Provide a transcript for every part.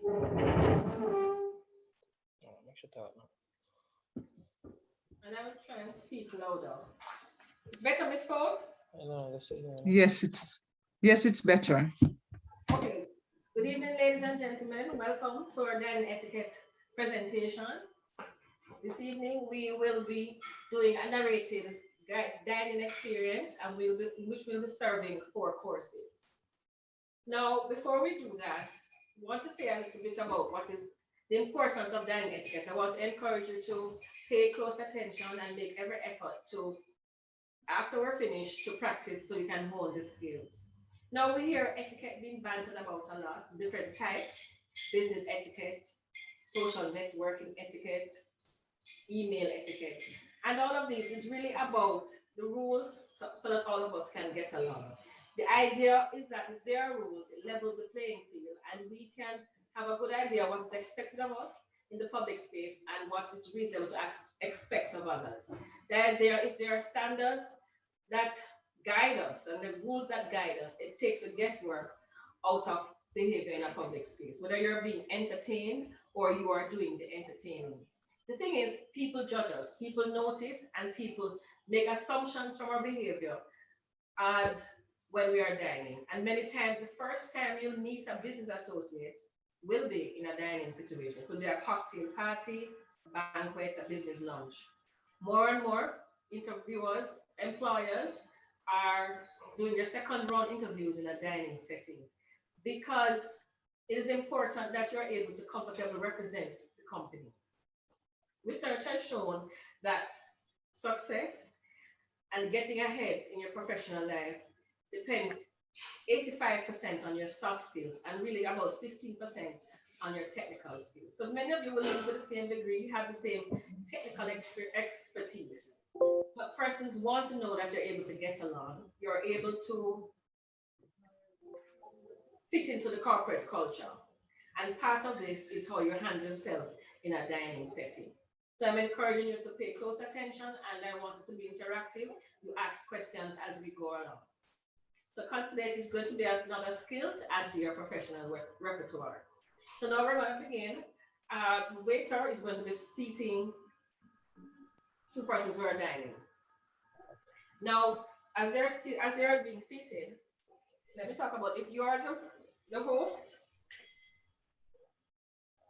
And I will try and speak louder. It's better, Miss Fox? Yes, it's better. Okay. Good evening, ladies and gentlemen. Welcome to our dining etiquette presentation. This evening, we will be doing a narrated dining experience, and which will be serving 4 courses. Now, before we do that, I want to say a little bit about what is the importance of dining etiquette. I want to encourage you to pay close attention and make every effort to, after we're finished, to practice so you can hone the skills. Now we hear etiquette being bantered about a lot, different types: business etiquette, social networking etiquette, email etiquette. And all of this is really about the rules so that all of us can get along. The idea is that if there are rules, it levels the playing field, and we can have a good idea of what's expected of us in the public space and what is reasonable to expect of others. That if there are standards that guide us and the rules that guide us, it takes the guesswork out of behavior in a public space, whether you're being entertained or you are doing the entertaining. The thing is, people judge us, people notice, and people make assumptions from our behavior and when we are dining. And many times, the first time you'll meet a business associate will be in a dining situation. It could be a cocktail party, a banquet, a business lunch. More and more interviewers, employers are doing their second round interviews in a dining setting because it is important that you're able to comfortably represent the company. Research has shown that success and getting ahead in your professional life depends 85% on your soft skills and really about 15% on your technical skills. Because many of you will leave with the same degree, have the same technical expertise. But persons want to know that you're able to get along, you're able to fit into the corporate culture. And part of this is how you handle yourself in a dining setting. So I'm encouraging you to pay close attention, and I want it to be interactive. You ask questions as we go along. So consider it is going to be another skill to add to your professional repertoire. So now we're going to begin. The waiter is going to be seating 2 persons who are dining. Now, as they are being seated, let me talk about if you are the host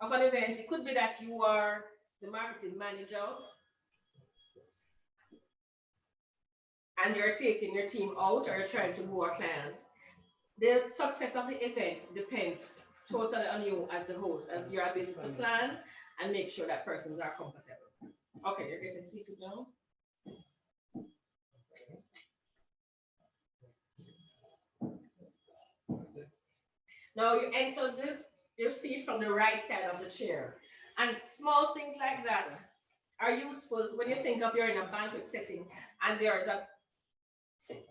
of an event. It could be that you are the marketing manager and you're taking your team out or you're trying to move a client. The success of the event depends totally on you as the host, and your ability to plan and make sure that persons are comfortable. Okay, you're getting seated now. Now you enter your seat from the right side of the chair. And small things like that are useful when you think of you're in a banquet setting and there's a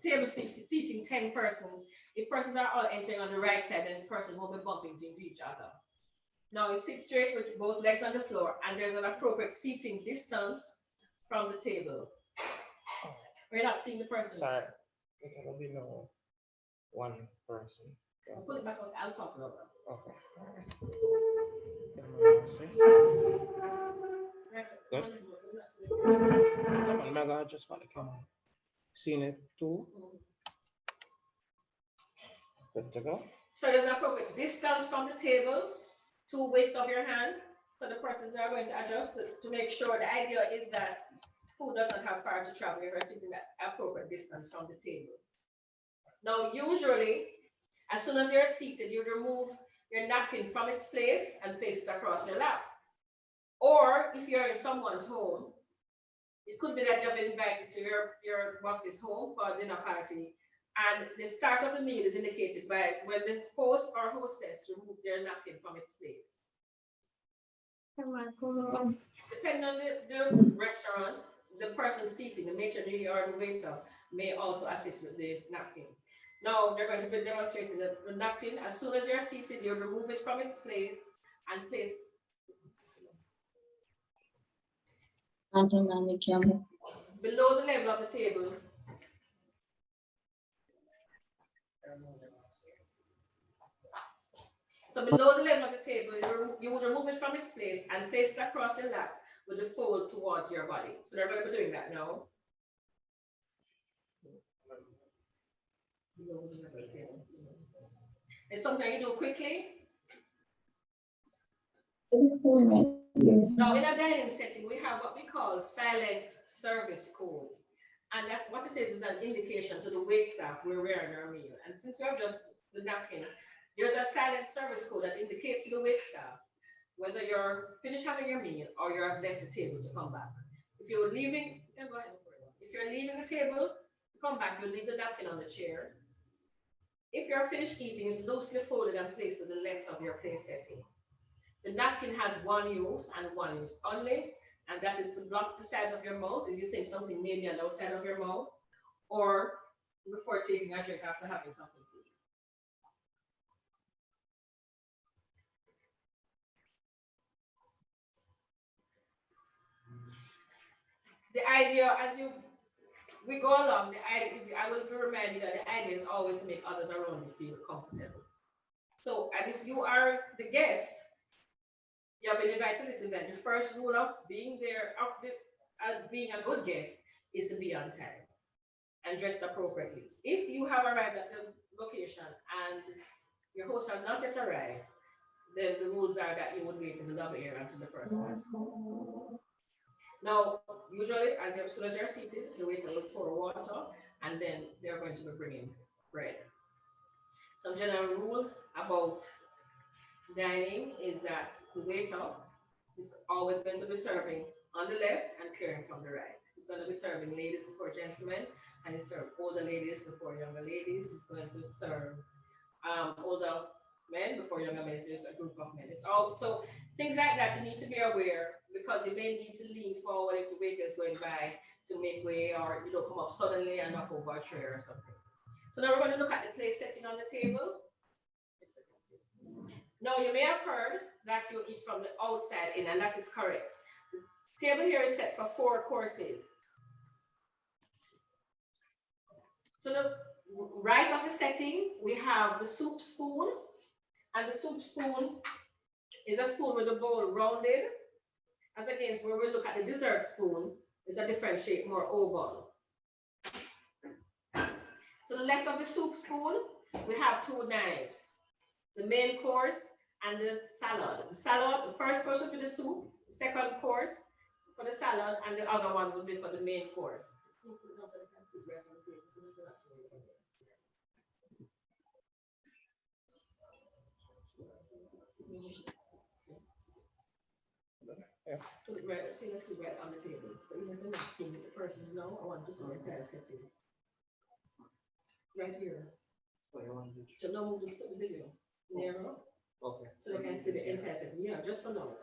table seating 10 persons. If persons are all entering on the right side, then the person will be bumping into each other. Now you sit straight with both legs on the floor, and there's an appropriate seating distance from the table. We're not seeing the person. Sorry, there will be no one person. I'll pull it back out. I'll talk about that. Okay. Good. Come on, just want to come on. Seen it too. Good to go. So there's an appropriate distance from the table, 2 weights of your hand. So the persons are going to adjust to make sure. The idea is that food does not have far to travel. You're sitting at appropriate distance from the table. Now, usually, as soon as you're seated, you remove your napkin from its place and place it across your lap. Or if you're in someone's home, it could be that you've been invited to your boss's home for a dinner party, and the start of the meal is indicated by when the host or hostess removes their napkin from its place. Depending on the restaurant, the person seating, the maitre d' or the waiter, may also assist with the napkin. Now they're going to be demonstrating the napkin. As soon as you're seated, you remove it from its place and place below the level of the table. So below the level of the table, you from its place and place it across your lap with the fold towards your body. So they're going to be doing that now. It's something you do quickly. Now, in a dining setting, we have what we call silent service codes. And that what it is an indication to the wait staff we're wearing our meal. And since you have just the napkin, there's a silent service code that indicates to the wait staff whether you're finished having your meal or you have left the table to come back. If you're leaving, if you're leaving the table to come back, you leave the napkin on the chair. If you're finished eating, it's loosely folded and placed to the left of your place setting. The napkin has one use and one use only, and that is to block the sides of your mouth if you think something may be on the outside of your mouth, or before taking a drink after having something to eat. The idea, as we go along, I will remind you that the idea is always to make others around you feel comfortable. So, and if you are the guest, you have been invited to this event. The first rule of being there, being a good guest, is to be on time and dressed appropriately. If you have arrived at the location and your host has not yet arrived, then the rules are that you would wait in the lobby area until the person has come. Now, usually, as soon as you're seated, the waiter will pour water, and then they're going to be bringing bread. Some general rules about dining is that the waiter is always going to be serving on the left and clearing from the right. He's going to be serving ladies before gentlemen, and he serves older ladies before younger ladies. He's going to serve older men before younger men. There's a group of men. It's also things like that you need to be aware, because you may need to lean forward if the waiter is going by to make way, or you don't come up suddenly and knock over a tray or something. So now we're going to look at the place setting on the table. Now, you may have heard that you eat from the outside in, and that is correct. The table here is set for 4 courses. To the right of the setting, we have the soup spoon, and the soup spoon is a spoon with a bowl rounded, as against where we look at the dessert spoon, is a different shape, more oval. To the left of the soup spoon, we have 2 knives. The main course and the salad. The salad, the first course would be the soup, the second course for the salad, and the other one would be for the main course. Right, see, let's do right on the table. So even if you're not seeing it, the person's no, I want to see the entire setting. Right here. So now move the video nearer. Okay. So they can see the entire setting. Yeah, just for now.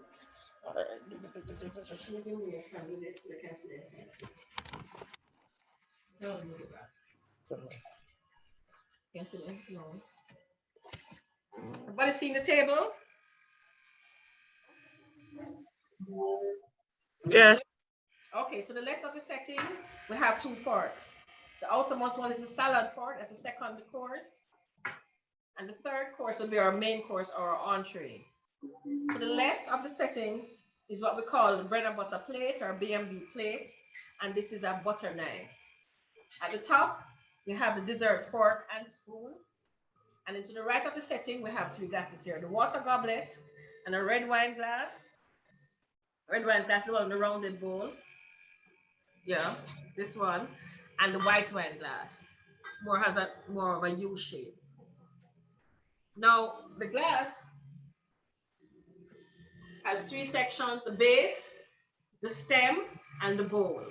Moving the stand with it so they can see the entire setting. No, move it back. Can see it? No. Everybody seeing the table? Yes. Okay, to the left of the setting, we have 2 forks. The outermost one is the salad fork, that's the second course. And the third course will be our main course or our entree. To the left of the setting is what we call the bread and butter plate or B&B plate. And this is a butter knife. At the top, we have the dessert fork and spoon. And then to the right of the setting, we have 3 glasses here. The water goblet and a red wine glass. Red wine glass is the one in the rounded bowl. Yeah, this one. And the white wine glass. Has more of a U shape. Now, the glass has 3 sections: the base, the stem, and the bowl.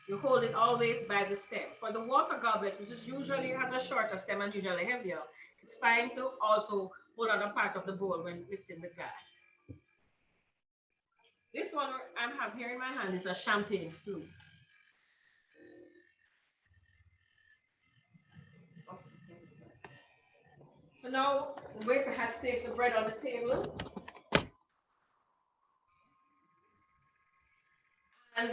You hold it always by the stem. For the water goblet, which is usually has a shorter stem and usually heavier, it's fine to also hold on a part of the bowl when lifting the glass. This one I have here in my hand is a champagne flute. So now the waiter has placed the bread on the table. And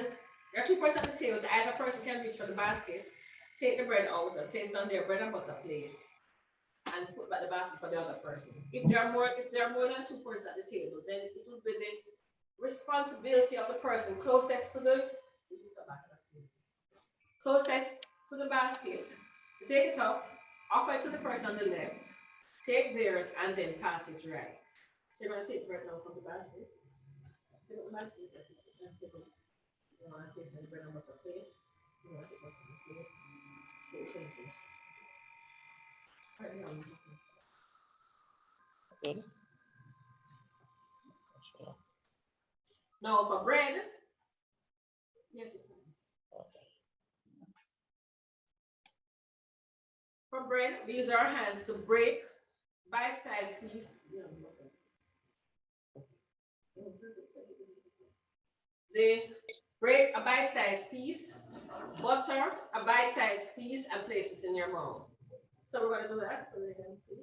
there are 2 persons at the table, so either person can reach for the basket, take the bread out and place it on their bread and butter plate, and put back the basket for the other person. If there are more than 2 persons at the table, then it will be responsibility of the person closest to the basket to take it up, offer it to the person on the left, take theirs, and then pass it right. So you're going to take bread now from the basket. Take the basket. You want to place the bread on the plate. You want to take what's on the plate. Do the same thing. Right now. Okay. Now for bread, yes, it's Okay. for bread, we use our hands to break bite-sized piece. They break a bite-sized piece, butter a bite-sized piece, and place it in your mouth. So we're going to do that so they can see.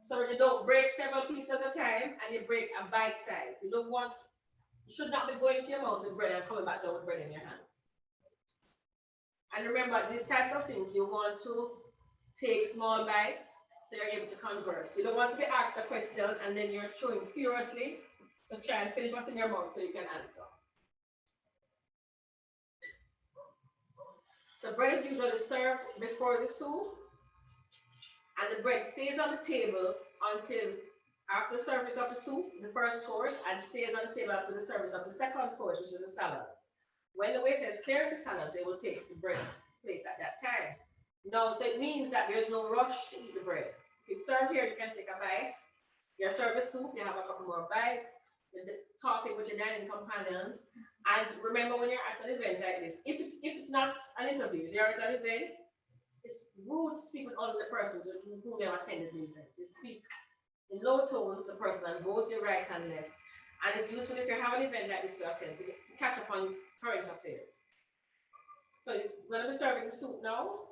So you don't break several pieces at a time, and you break a bite size. You should not be going to your mouth with bread and coming back down with bread in your hand. And remember, these types of things, you want to take small bites so you're able to converse. You don't want to be asked a question and then you're chewing furiously to try and finish what's in your mouth so you can answer. So bread is usually served before the soup, and the bread stays on the table until after the service of the soup, the first course, and stays on the table after the service of the second course, which is the salad. When the waiters clear the salad, they will take the bread plate at that time. Now, so it means that there's no rush to eat the bread. If it's served here, you can take a bite. You're served with soup, you have a couple more bites. You're talking with your dining companions. And remember, when you're at an event like this, if it's not an interview, you're at an event, it's rude to speak with all of the persons who have attended the event. You speak in low tones to the person on both your right and left. And it's useful if you have an event like this to attend to catch up on current affairs. So it's going to be serving the soup now.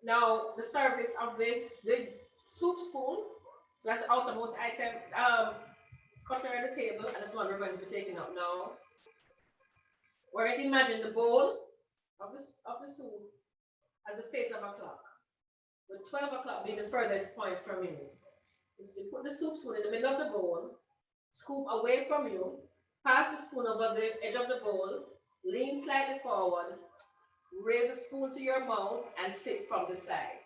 Now, the service of the soup spoon, so that's the outermost item, cutlery on the table, and that's one we're going to be taking up now. We're going to imagine the bowl of the soup as the face of a clock, with 12 o'clock being the furthest point from you. So you put the soup spoon in the middle of the bowl, scoop away from you, pass the spoon over the edge of the bowl, lean slightly forward, raise the spoon to your mouth, and sip from the side.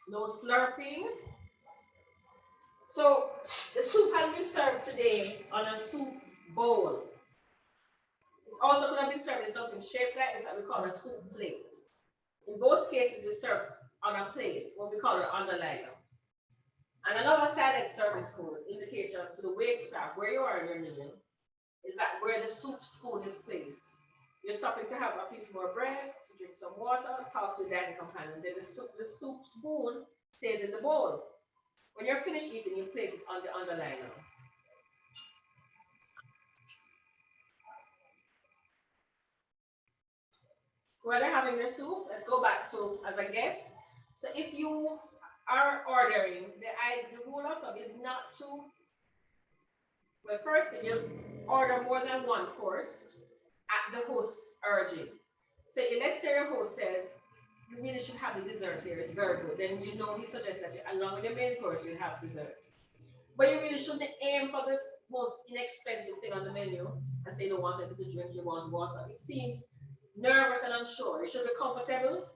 No slurping. So the soup has been served today on a soup bowl. It's also going to be served in something shaped like this that we call a soup plate. In both cases, it's served on a plate, what we call an underliner. And another silent service code indicator to the wait staff where you are in your meal is that where the soup spoon is placed. You're stopping to have a piece more bread, to drink some water, talk to the dining companion. Then the soup spoon stays in the bowl. When you're finished eating, you place it on the underliner. While you're having your soup, let's go back to as a guest. So if you are ordering, the rule of thumb is not to, well, first thing, you order more than one course at the host's urging. So let's say your host says, you really should have the dessert here, it's very good. Then you know he suggests that along with your main course, you'll have dessert. But you really shouldn't aim for the most inexpensive thing on the menu and say you don't want anything to drink, you want water. It seems nervous and unsure. You should be comfortable,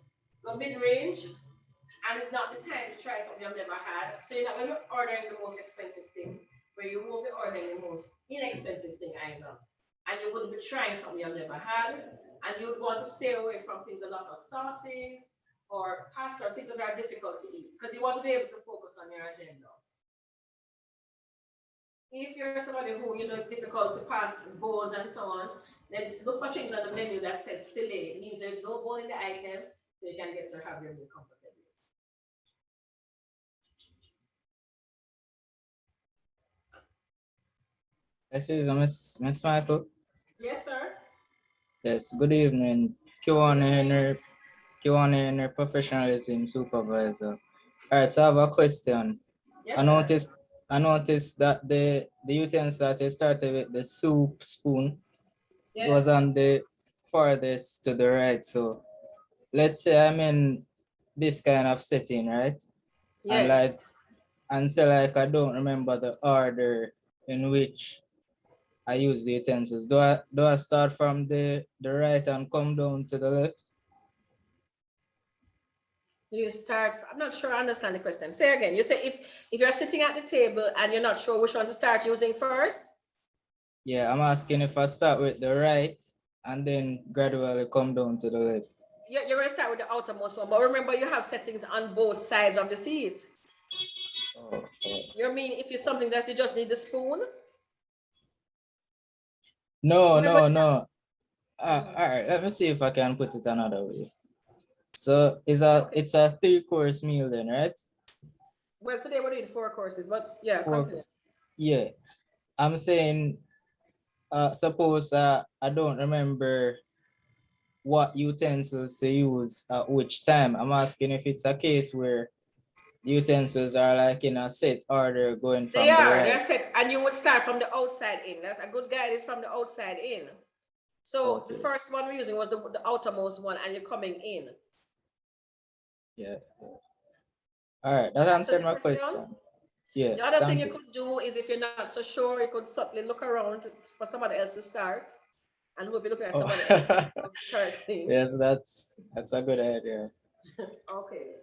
go mid-range, and it's not the time to try something you've never had. So you're not going to be ordering the most expensive thing, but you won't be ordering the most inexpensive thing either. And you wouldn't be trying something you've never had, and you would want to stay away from things a lot of sauces or pasta, or things that are difficult to eat, because you want to be able to focus on your agenda. If you're somebody who it's difficult to pass bowls and so on, then look for things on the menu that says fillet. It means there's no bowl in the item, so you can get to have your meal comfortably. This is Miss Michael. Yes, sir. Yes, good evening. Q1 Henry Q1 and professionalism supervisor. All right, so I have a question. Yes, I sir. noticed that the utensils that you started with, the soup spoon, was Yes. on the farthest to the right. So let's say I'm in this kind of setting, right? And Yes. say like I don't remember the order in which I use the utensils. Do I start from the right and come down to the left? You start, I'm not sure I understand the question. Say again. You say if you're sitting at the table and you're not sure which one to start using first? Yeah, I'm asking if I start with the right and then gradually come down to the left. You're going to start with the outermost one, but remember you have settings on both sides of the seat. Oh. You mean if it's something that you just need the spoon? No. Remember All right, let me see if I can put it another way. So it's a 3-course meal then, right? Well, today we're doing 4 courses, but yeah, continue. Yeah, I'm saying, suppose I don't remember what utensils to use at which time. I'm asking if it's a case where utensils are like in a set order going from They're right. set, and you would start from the outside in. That's a good guide is from the outside in. So Okay. the first one we're using was the outermost one, and you're coming in. Yeah. All right, that answered my question. Yes, The other thing thank you you. could do is if you're not so sure, you could subtly look around for somebody else to start, and we'll be looking at somebody else. Yes, that's a good idea. Okay.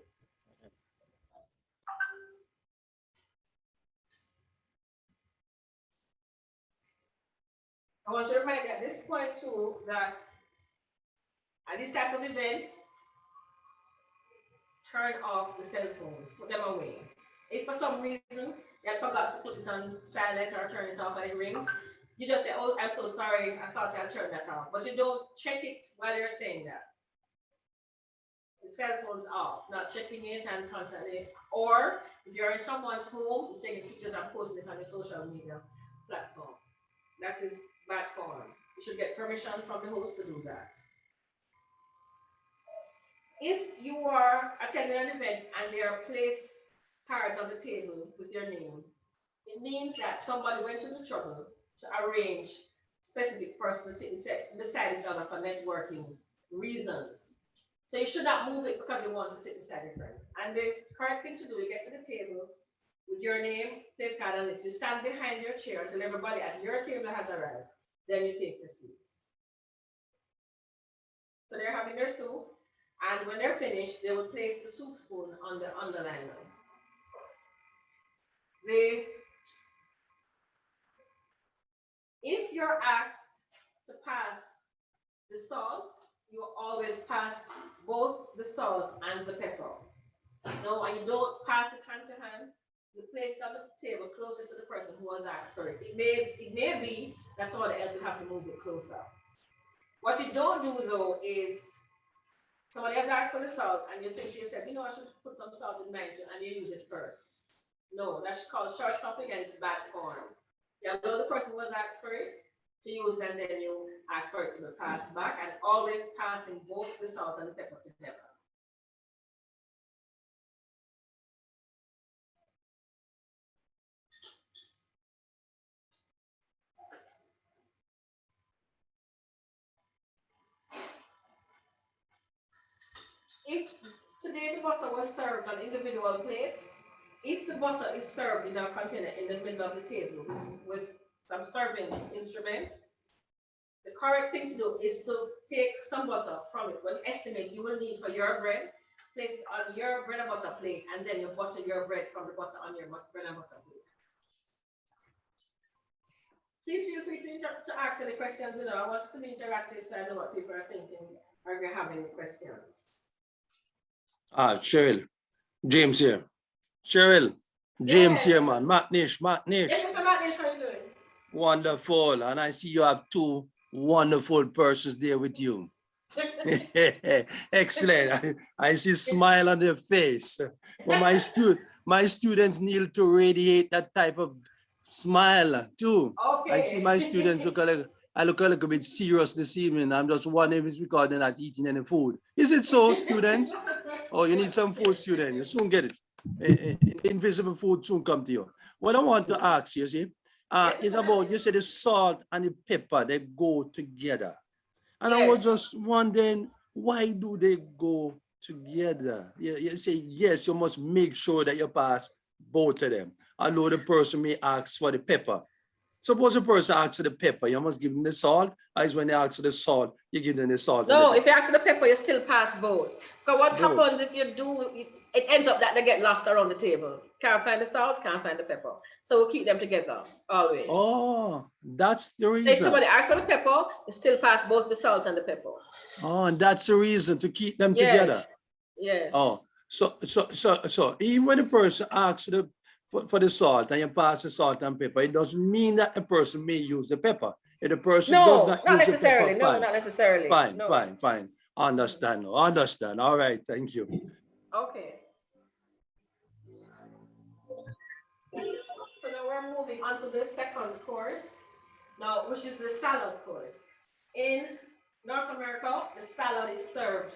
I want to remind you at this point too that at these types of events, turn off the cell phones, put them away. If for some reason you forgot to put it on silent or turn it off and it rings, you just say, "Oh, I'm so sorry, I thought I'd turn that off." But you don't check it while you're saying that. The cell phone's off, not checking it and constantly. Or if you're in someone's home, you're taking pictures and posting it on your social media platform. That is bad form. You should get permission from the host to do that. If you are attending an event and there are place cards on the table with your name, it means that somebody went to the trouble to arrange specific person to sit beside each other for networking reasons. So you should not move it because you want to sit beside your friend. And the correct thing to do, you get to the table with your name, place card on it. You stand behind your chair until everybody at your table has arrived. Then you take your seat. So they're having their soup, and when they're finished, they will place the soup spoon on the underliner. If you're asked to pass the salt, you always pass both the salt and the pepper. No, and you don't pass it hand to hand. You place it on the table closest to the person who was asked for it. It may be that somebody else will have to move it closer. What you don't do though is somebody has asked for the salt and you think to yourself, you know, I should put some salt in mine too, and you use it first. No, that's called short stopping and it's bad form. You allow the person who was asked for it to use, and then you ask for it to be passed back, and always passing both the salt and the pepper together. If today the butter was served on individual plates, if the butter is served in a container in the middle of the table with some serving instrument, the correct thing to do is to take some butter from it. When you estimate you will need for your bread, place it on your bread and butter plate, and then you butter your bread from the butter on your bread and butter plate. Please feel free to ask any questions. You know, I want it to be interactive so I know what people are thinking or if you have any questions. Cheryl, James here. Cheryl, James here, man. Matnish. Yes, Mr. Matnish, how are you doing? Wonderful. And I see you have 2 wonderful persons there with you. Excellent. I see a smile on their face. Well, my students need to radiate that type of smile too. Okay. I see my students look like I look a little bit serious this evening. I'm just wondering if it's because they're not eating any food. Is it so, students? Oh, you need some food, student. You soon get it. Invisible food soon come to you. What I want to ask you, see, is about, you said the salt and the pepper, they go together. And I was just wondering, why do they go together? You say, yes, you must make sure that you pass both of them. I know the person may ask for the pepper. Suppose a person asks for the pepper, you must give them the salt. As when they ask for the salt, you give them the salt. No, if you ask for the pepper, you still pass both. Because what happens if you do, it ends up that they get lost around the table. Can't find the salt, can't find the pepper. So we'll keep them together always. Oh, that's the reason. So if somebody asks for the pepper, you still pass both the salt and the pepper. Oh, and that's the reason to keep them together. Yeah. Oh, so even when a person asks for the salt and you pass the salt and pepper, it doesn't mean that the person may use the pepper. If the person does not use necessarily. the pepper, No, not necessarily. Fine. Understand. All right, thank you. Okay. So now we're moving on to the second course, now, which is the salad course. In North America, the salad is served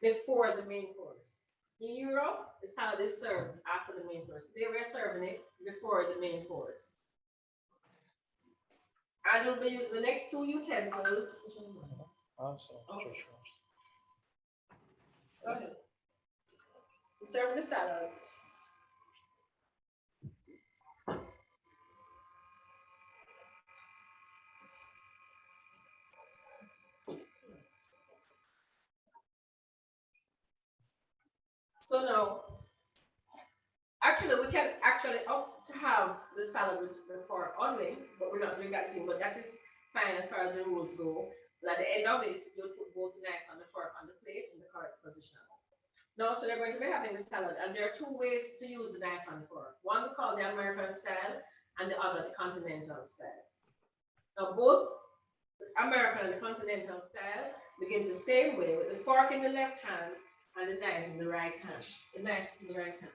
before the main course. In Europe, the salad is served after the main course. Today we're serving it before the main course. And we'll be using the next two utensils. Okay. Go ahead. We're serving the salad. So now, actually, we can actually opt to have the salad with the fork only, but we're not doing that scene. But that is fine as far as the rules go. But at the end of it, you'll put both the knife and the fork on the plate in the correct position. Now, so they're going to be having the salad, and there are two ways to use the knife and fork. One we call the American style, and the other the continental style. Now, both the American and the continental style begins the same way, with the fork in the left hand and the knife in the right hand. The knife in the right hand.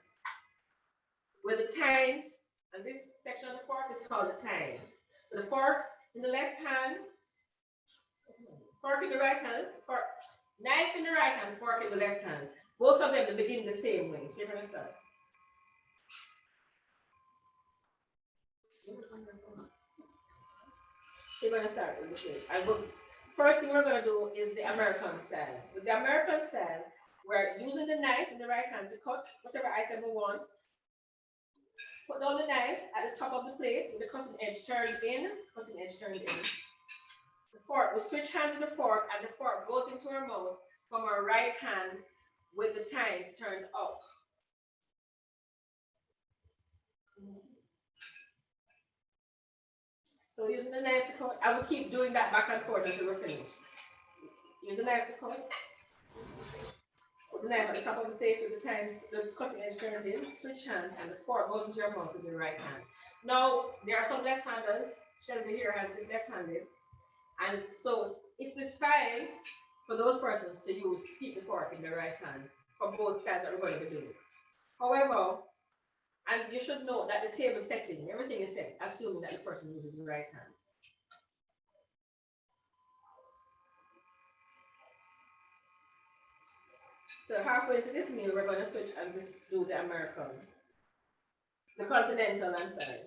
With the tines, and this section of the fork is called the tines. So the fork in the left hand, fork in the right hand, fork, knife in the right hand, fork in the left hand. Both of them begin the same way. So you're going to start. You're going to start with the shape. First thing we're going to do is the American style. With the American style, we're using the knife in the right hand to cut whatever item we want. Put down the knife at the top of the plate with the cutting edge turned in, The fork, we switch hands with the fork, and the fork goes into our mouth from our right hand with the tines turned up. So using the knife to cut, I will keep doing that back and forth until we're finished. Use the knife to cut. Put the knife at the top of the plate with the tines, the cutting edge turned in, switch hands, and the fork goes into your mouth with the right hand. Now, there are some left-handers. Shelby here is left-handed. And so it is fine for those persons to keep the fork in the right hand for both styles that we're going to be doing. However, and you should note that the table setting, everything is set, assuming that the person uses the right hand. So halfway into this meal, we're going to switch and just do the American, the continental, I'm sorry.